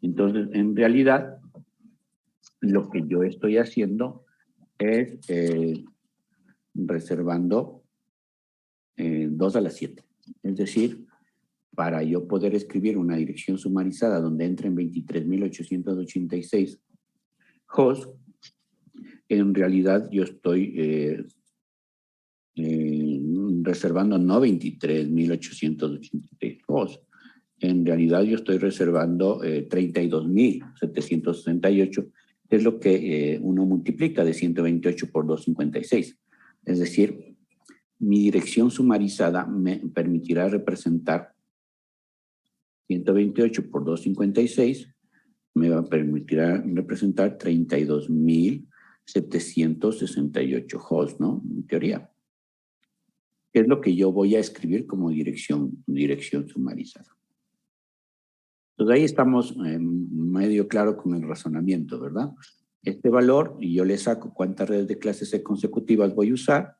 Entonces, en realidad, lo que yo estoy haciendo es reservando 2 a la 7. Es decir, para yo poder escribir una dirección sumarizada donde entren 23.886 hosts, en realidad yo estoy reservando no 23.886 hosts. En realidad yo estoy reservando 32.768, que es lo que uno multiplica de 128 por 256. Es decir, mi dirección sumarizada me permitirá representar 128 por 256, me va a permitir representar 32.768 hosts, ¿no? En teoría. Es lo que yo voy a escribir como dirección sumarizada. Entonces ahí estamos medio claro con el razonamiento, ¿verdad? Este valor, y yo le saco cuántas redes de clases C consecutivas voy a usar,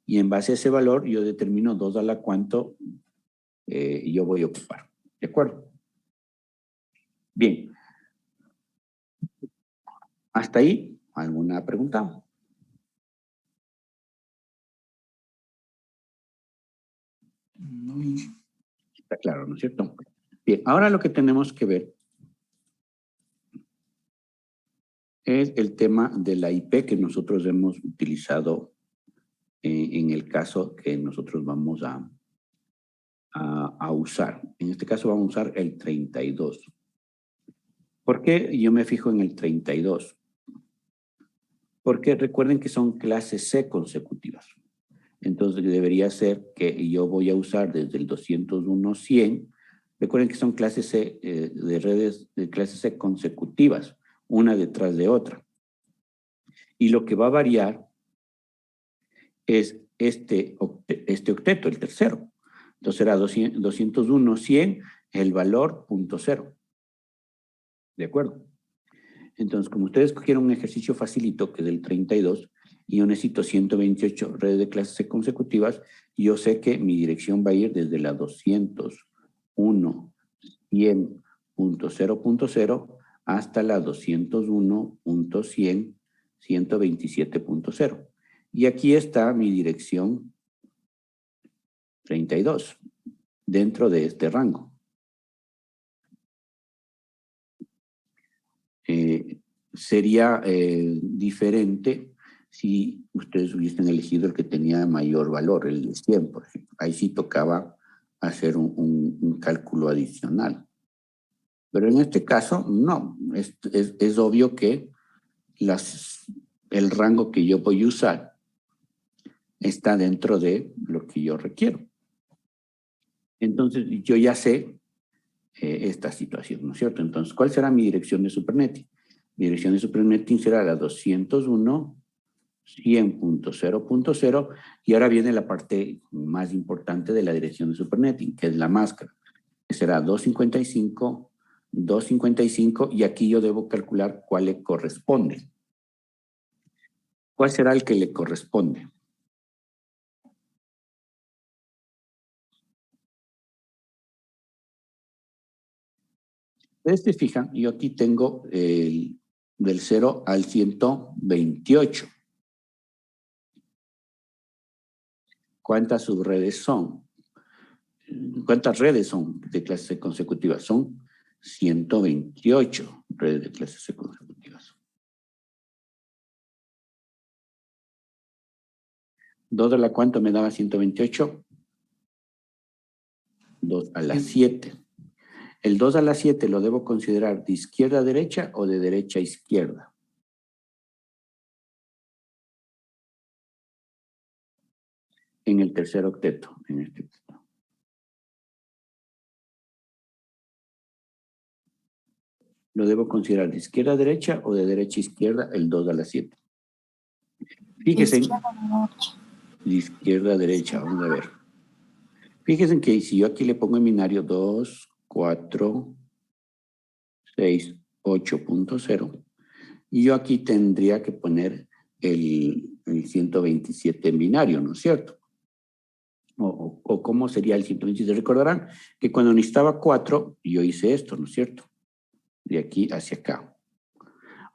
y en base a ese valor yo determino 2 a la cuánto yo voy a ocupar. ¿De acuerdo? Bien. ¿Hasta ahí? ¿Alguna pregunta? No, Inge. Está claro, ¿no es cierto? Bien, ahora lo que tenemos que ver es el tema de la IP que nosotros hemos utilizado en el caso que nosotros vamos a usar. En este caso vamos a usar el 32. ¿Por qué yo me fijo en el 32? Porque recuerden que son clases C consecutivas. Entonces debería ser que yo voy a usar desde el 201-100. Recuerden que son clases C, de redes de clases C consecutivas, una detrás de otra. Y lo que va a variar es este octeto, el tercero. Entonces será 201-100, el valor .0. ¿De acuerdo? Entonces, como ustedes cogieron un ejercicio facilito, que es del 32, y yo necesito 128 redes de clases consecutivas, yo sé que mi dirección va a ir desde la 201.100.0.0 hasta la 201.100.127.0. Y aquí está mi dirección 32, dentro de este rango. Sería diferente si ustedes hubiesen elegido el que tenía mayor valor, el de 100, por ejemplo. Ahí sí tocaba hacer un cálculo adicional. Pero en este caso, no. Es obvio que el rango que yo voy a usar está dentro de lo que yo requiero. Entonces, yo ya sé esta situación, ¿no es cierto? Entonces, ¿cuál será mi dirección de Supernetting? Mi dirección de Supernetting será la 201.100.0.0, y ahora viene la parte más importante de la dirección de Supernetting, que es la máscara, que será 255, 255, y aquí yo debo calcular cuál le corresponde. ¿Cuál será el que le corresponde? Ustedes se fijan, yo aquí tengo del 0 al 128. ¿Cuántas subredes son? ¿Cuántas redes son de clases consecutivas? Son 128 redes de clases consecutivas. 2 a la cuánto me daba 128? 2 a la 7. ¿El 2 a la 7 lo debo considerar de izquierda a derecha o de derecha a izquierda? En el tercer octeto, en este octeto. lo debo considerar de izquierda a derecha o de derecha a izquierda el 2 a la 7. Fíjense, de izquierda a derecha, vamos a ver. Fíjense que si yo aquí le pongo en binario 2, 4, 6, 8.0, y yo aquí tendría que poner el 127 en binario, ¿no es cierto? O cómo sería el 127. Recordarán que cuando necesitaba 4, yo hice esto, ¿no es cierto? De aquí hacia acá.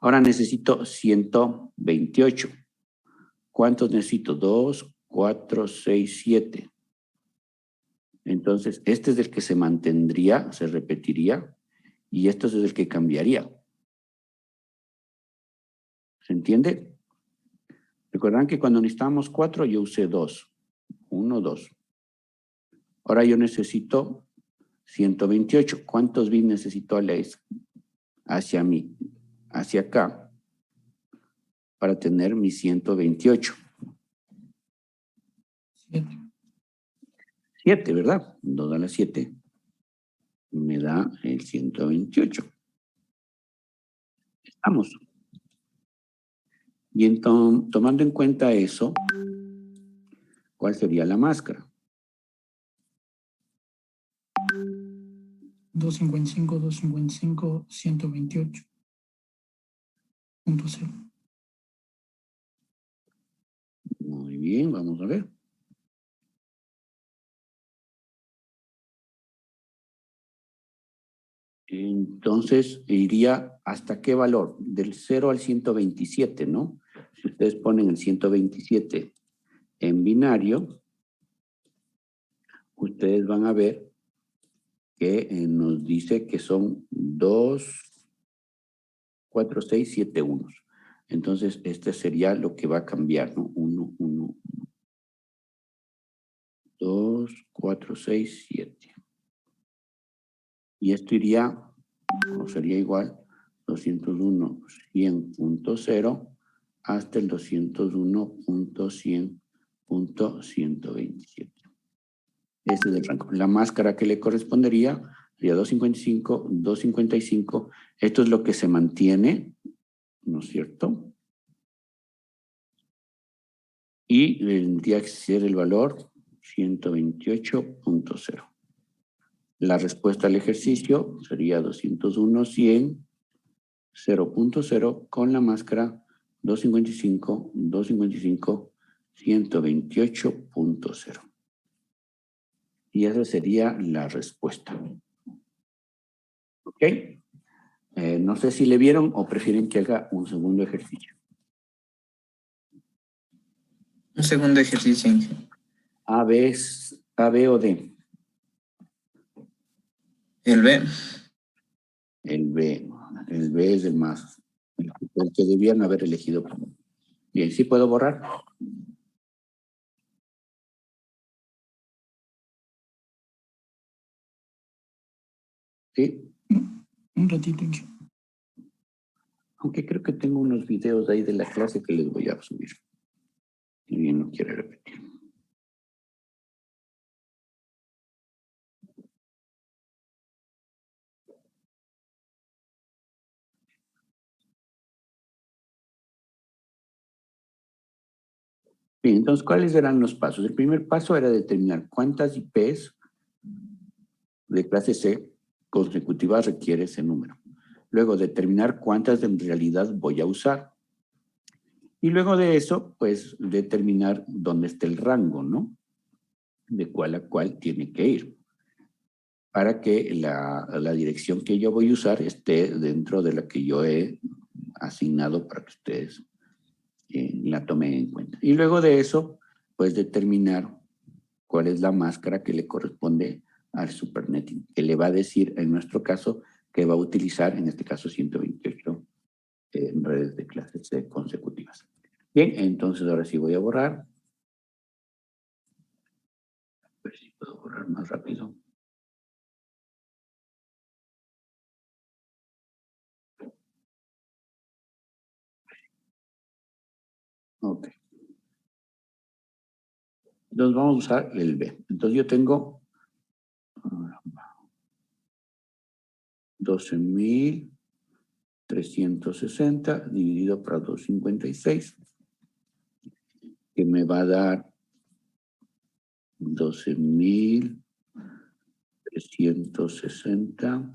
Ahora necesito 128. ¿Cuántos necesito? 2, 4, 6, 7. Entonces, este es el que se mantendría, se repetiría, y este es el que cambiaría. ¿Se entiende? Recuerdan que cuando necesitábamos 4, yo usé 2. 1, 2. Ahora yo necesito 128. ¿Cuántos bits necesito hacia mí, hacia acá, para tener mi 128? 7. 7, ¿verdad? 2 a la 7 me da el 128. Estamos. Y entonces, tomando en cuenta eso, ¿cuál sería la máscara? 255, 255, 128.0. Muy bien, vamos a ver. Entonces, iría ¿hasta qué valor? Del 0 al 127, ¿no? Si ustedes ponen el 127 en binario, ustedes van a ver que nos dice que son 2, 4, 6, 7 unos. Entonces, este sería lo que va a cambiar, ¿no? 1, 1, 2, 4, 6, 7. Y esto iría, o sería igual, 201, 100.0 hasta el 201.100.127. Este es el rango. La máscara que le correspondería sería 255, 255. Esto es lo que se mantiene, ¿no es cierto? Y tendría que ser el valor 128.0. La respuesta al ejercicio sería 201, 100, 0.0 con la máscara 255, 255, 128.0. Y esa sería la respuesta. ¿Ok? No sé si le vieron o prefieren que haga un segundo ejercicio. Un segundo ejercicio, Inge. A, B o D. El B. El B. El B es el más, el que debían haber elegido. Bien, ¿sí puedo borrar? Sí. Un ratito, Inge. Aunque creo que tengo unos videos ahí de la clase que les voy a subir. Y bien, no quiero repetir. Bien, entonces, ¿cuáles eran los pasos? El primer paso era determinar cuántas IPs de clase C consecutivas requiere ese número. Luego, determinar cuántas en realidad voy a usar. Y luego de eso, pues, determinar dónde está el rango, ¿no? De cuál a cuál tiene que ir. Para que la dirección que yo voy a usar esté dentro de la que yo he asignado para que ustedes la tomen en cuenta. Y luego de eso, pues determinar cuál es la máscara que le corresponde al Supernetting, que le va a decir, en nuestro caso, que va a utilizar, en este caso, 128 redes de clases consecutivas. Bien, entonces ahora sí voy a borrar. A ver si puedo borrar más rápido. Ok. Entonces vamos a usar el B. Entonces yo tengo 12,000 360 dividido por 256, que me va a dar 12.360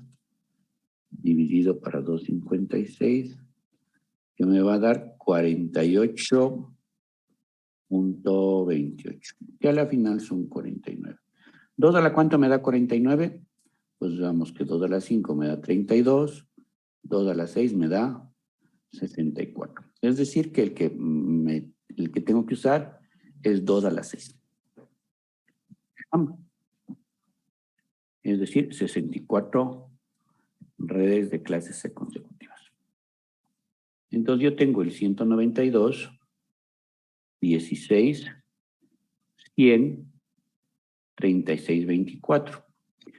dividido para 256, que me va a dar 48.28, que a la final son 49. 2 a la cuánto me da 49, pues vamos que 2 a la 5 me da 32, 2 a la 6 me da 64. Es decir, que el que tengo que usar es 2 a la 6. Es decir, 64 redes de clases C consecutivas. Entonces yo tengo el 192, 16, 100, 36, 24.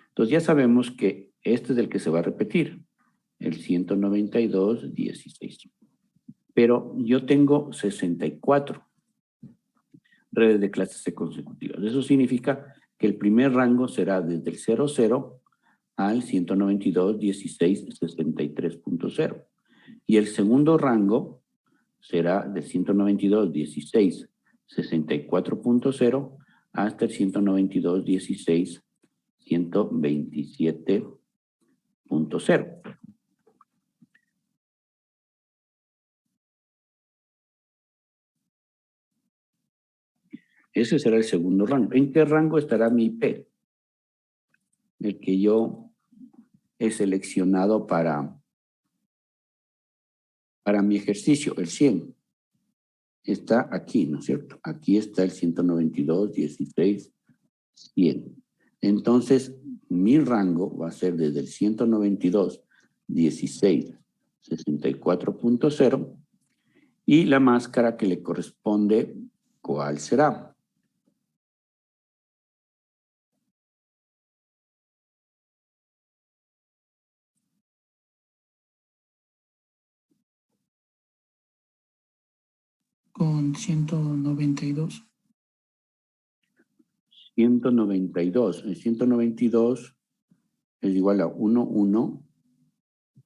Entonces ya sabemos que este es el que se va a repetir, el 192, 16. Pero yo tengo 64 redes de clases C consecutivas. Eso significa que el primer rango será desde el 00 al 192, 16, 63.0. Y el segundo rango será de 192, 16, 64.0 hasta el 192, 16, 127.0. Ese será el segundo rango. ¿En qué rango estará mi IP? El que yo he seleccionado para mi ejercicio, el 100. Está aquí, ¿no es cierto? Aquí está el 192, 16, 100. Entonces, mi rango va a ser desde el 192, 16, 64.0 y la máscara que le corresponde, ¿cuál será? Con 192. 192. El 192 es igual a 1, 1,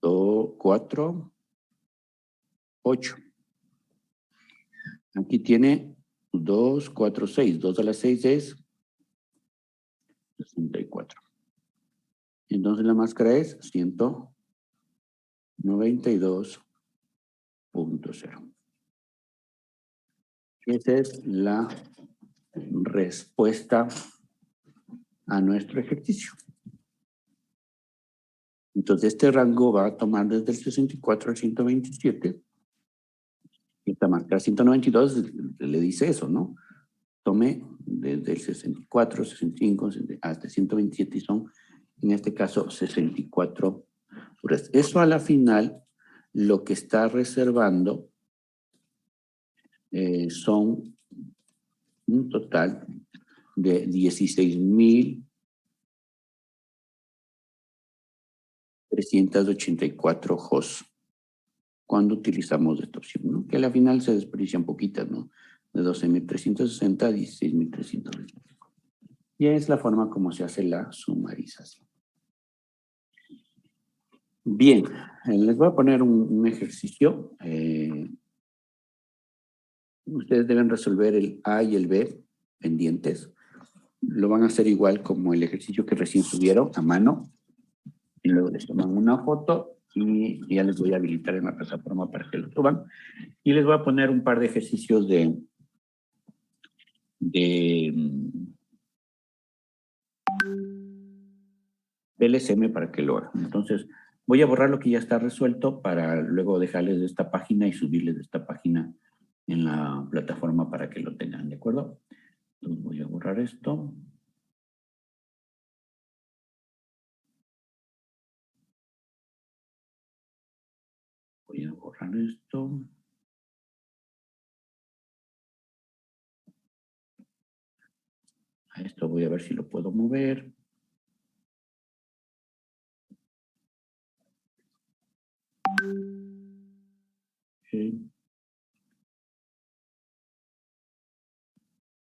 2, 4, 8. Aquí tiene 2, 4, 6. 2 a la 6 es 64. Entonces la máscara es 192.0. Esa es la respuesta a nuestro ejercicio. Entonces este rango va a tomar desde el 64 al 127. Esta máscara 192 le dice eso, ¿no? Tome desde el 64, 65 hasta 127 y son, en este caso, 64 horas. Eso a la final lo que está reservando son un total de 16.384 hosts cuando utilizamos esta opción, ¿no? Que a la final se desperdician poquitas, ¿no? De 12.360 a 16.365. Y es la forma como se hace la sumarización. Bien, les voy a poner un ejercicio. Ustedes deben resolver el A y el B pendientes. Lo van a hacer igual como el ejercicio que recién subieron a mano. Y luego les toman una foto y ya les voy a habilitar en la plataforma para que lo suban. Y les voy a poner un par de ejercicios de LSM para que lo hagan. Entonces, voy a borrar lo que ya está resuelto para luego dejarles de esta página y subirles de esta página en la plataforma para que lo tengan, ¿de acuerdo? Entonces voy a borrar esto. Voy a borrar esto. A esto voy a ver si lo puedo mover. Sí.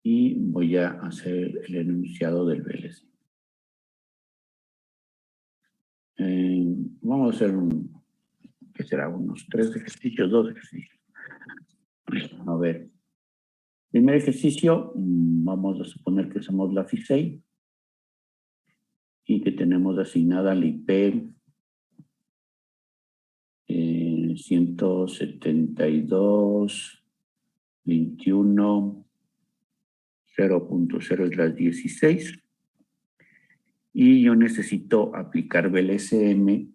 Y voy a hacer el enunciado del VLC. Vamos a hacer que será unos 3 ejercicios, 2 ejercicios. A ver. Primer ejercicio, vamos a suponer que somos la FISEI y que tenemos asignada la IP 172, 21, 0.0/16 y yo necesito aplicar BLSM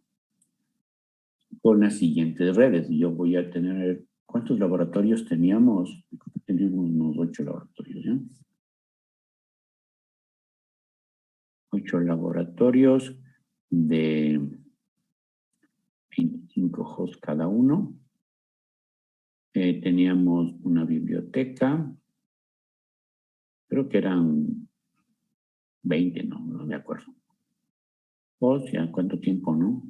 con las siguientes redes. Yo voy a tener, ¿cuántos laboratorios teníamos? Teníamos unos 8 laboratorios, ¿ya? 8 laboratorios de 25 hosts cada uno. Teníamos una biblioteca, creo que eran 20, no me acuerdo. Hosts, ya cuánto tiempo, ¿no?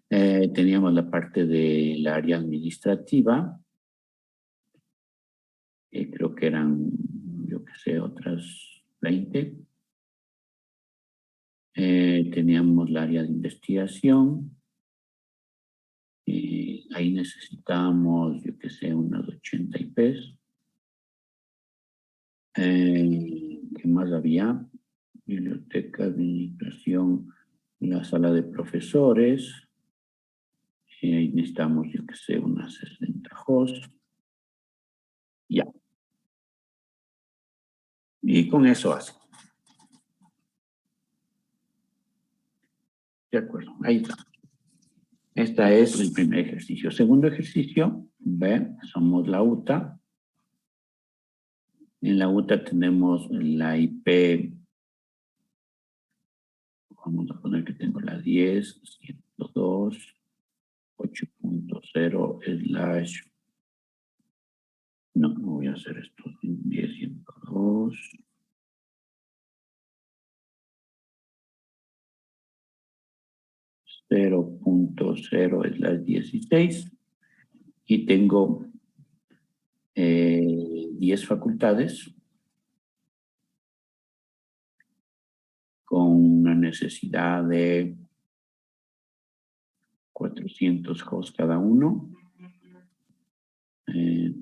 Teníamos la parte del área administrativa, creo que eran, yo qué sé, otras 20. Teníamos la área de investigación, ahí necesitábamos, yo qué sé, unas 80 IPs. ¿Qué más había? Biblioteca, administración, la sala de profesores. Ahí necesitamos, yo qué sé, unas 60 hosts. Ya. Y con eso hace. De acuerdo, ahí está. Este es el primer ejercicio. Segundo ejercicio, ve, somos la UTA. En la UTA tenemos la IP, vamos a poner que tengo la 10, 102, 8.0/, no voy a hacer esto, 10, 102. (0.0/16) y tengo 10 facultades con una necesidad de 400 hosts cada uno.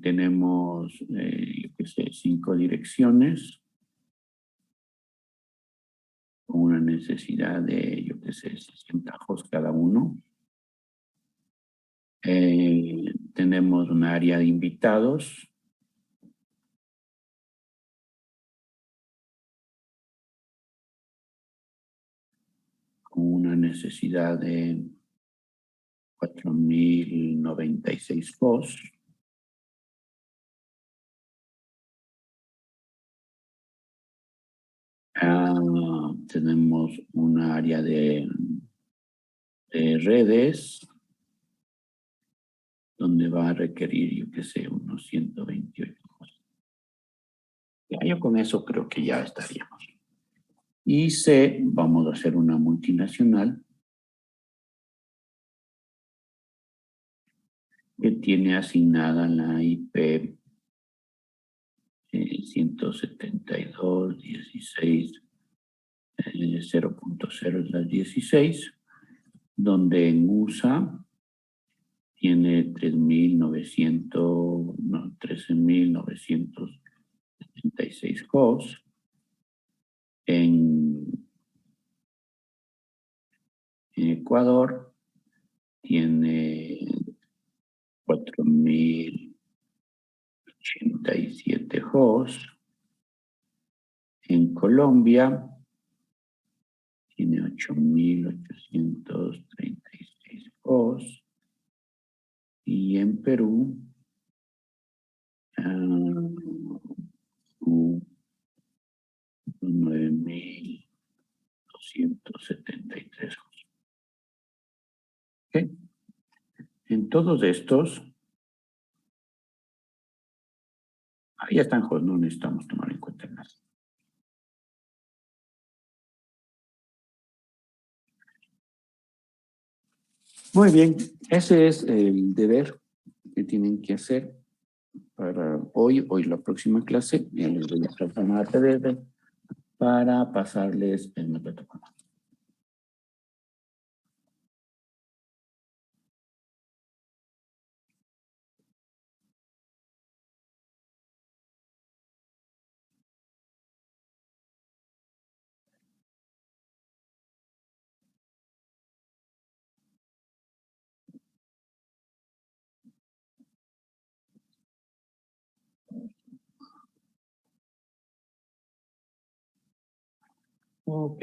Tenemos, yo qué sé, 5 direcciones con una necesidad de, yo qué sé, 60 hosts cada uno. Tenemos un área de invitados. Con una necesidad de 4.096 hosts. Tenemos un área de redes donde va a requerir, yo qué sé, unos 128 hosts. Ya, yo con eso creo que ya estaríamos. Y C, vamos a hacer una multinacional que tiene asignada la IP 172.16 0.0/16, donde en USA tiene 13.976 hosts. En Ecuador tiene 4.087 hosts. En Colombia tiene 8.836 hosts. Y en Perú 9.273 hosts. ¿Okay? En todos estos, ahí están hosts, no necesitamos tomar en cuenta nada. Muy bien, ese es el deber que tienen que hacer para hoy la próxima clase. Ya les voy a preparar para pasarles el protocolo. Ok.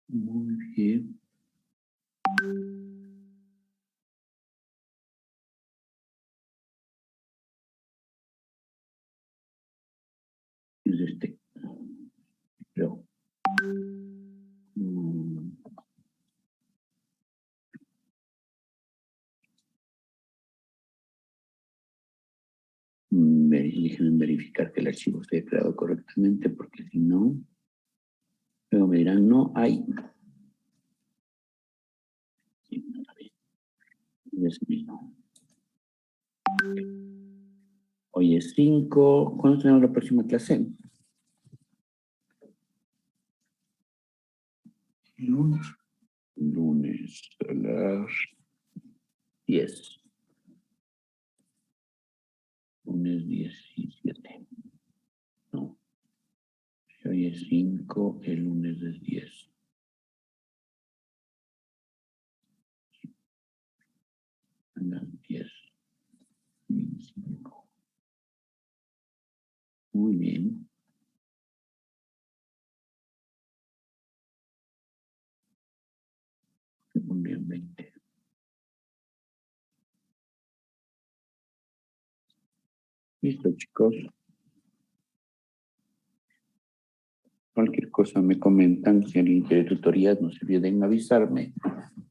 Muy bien. Es este. Creo. Déjenme verificar que el archivo esté creado correctamente, porque si no, luego me dirán, no hay. Sí, no está bien. Es mismo. Hoy es 5. ¿Cuándo tenemos la próxima clase? Lunes. Lunes a las 10. Lunes 17. No. Si hoy es 5, el lunes es 10. A las 10. 5. Muy bien. Muy bien, 20. Listo, chicos. Cualquier cosa me comentan. Si alguien quiere tutorías, no se olviden avisarme.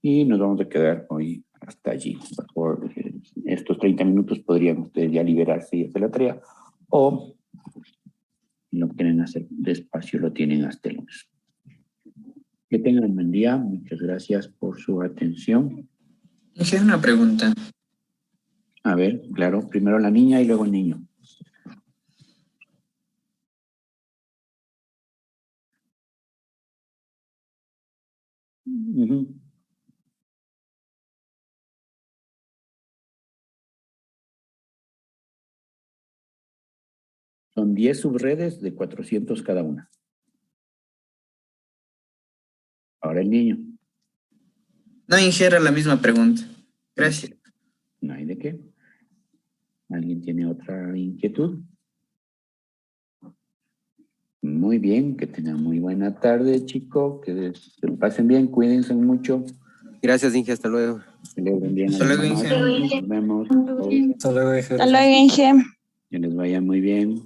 Y nos vamos a quedar hoy hasta allí. Por estos 30 minutos podrían ustedes ya liberarse y hacer la tarea. O si lo quieren hacer despacio, lo tienen hasta el lunes. Que tengan un buen día. Muchas gracias por su atención. Inge, una pregunta. A ver, claro, primero la niña y luego el niño. Ujú. Son 10 subredes de 400 cada una. Ahora el niño. No, Inge, era la misma pregunta. Gracias. No hay de qué. ¿Alguien tiene otra inquietud? Muy bien, que tengan muy buena tarde, chicos. Que se lo pasen bien, cuídense mucho. Gracias, Inge. Hasta luego. Celebren bien Hasta a las luego, mamás. Inge. Nos vemos. Hasta luego, Inge. Hasta luego, Inge. Que les vaya muy bien.